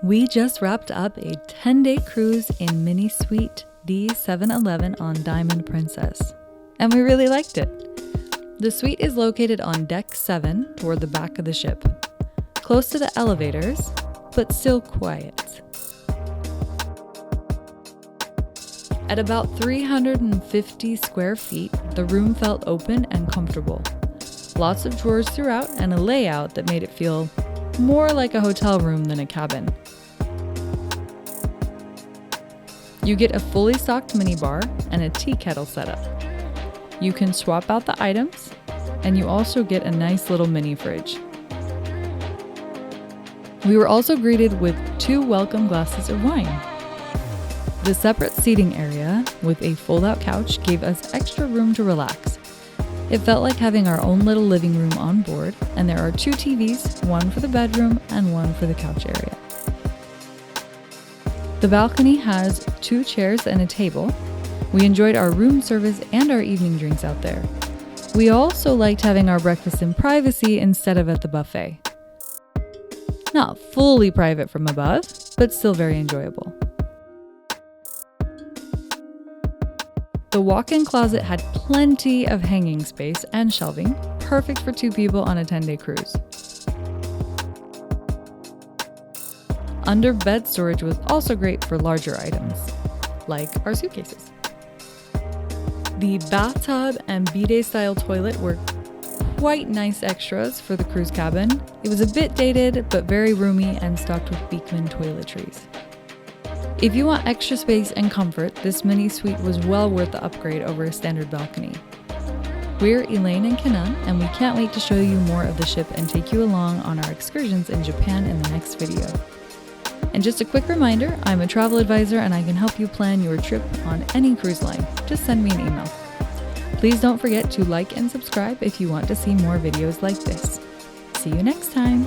We just wrapped up a 10-day cruise in Mini Suite D711 on Diamond Princess, and we really liked it. The suite is located on deck 7 toward the back of the ship, close to the elevators, but still quiet. At about 350 square feet, the room felt open and comfortable. Lots of drawers throughout and a layout that made it feel more like a hotel room than a cabin. You get a fully stocked minibar and a tea kettle setup. You can swap out the items, and you also get a nice little mini fridge. We were also greeted with 2 welcome glasses of wine. The separate seating area with a fold-out couch gave us extra room to relax. It felt like having our own little living room on board, and there are 2 TVs, one for the bedroom and one for the couch area. The balcony has 2 chairs and a table. We enjoyed our room service and our evening drinks out there. We also liked having our breakfast in privacy instead of at the buffet. Not fully private from above, but still very enjoyable. The walk-in closet had plenty of hanging space and shelving, perfect for 2 people on a 10-day cruise. Under bed storage was also great for larger items, like our suitcases. The bathtub and bidet-style toilet were quite nice extras for the cruise cabin. It was a bit dated, but very roomy and stocked with Beekman toiletries. If you want extra space and comfort, this mini suite was well worth the upgrade over a standard balcony. We're Elaine and Kanan, and we can't wait to show you more of the ship and take you along on our excursions in Japan in the next video. And just a quick reminder, I'm a travel advisor and I can help you plan your trip on any cruise line. Just send me an email. Please don't forget to like and subscribe if you want to see more videos like this. See you next time!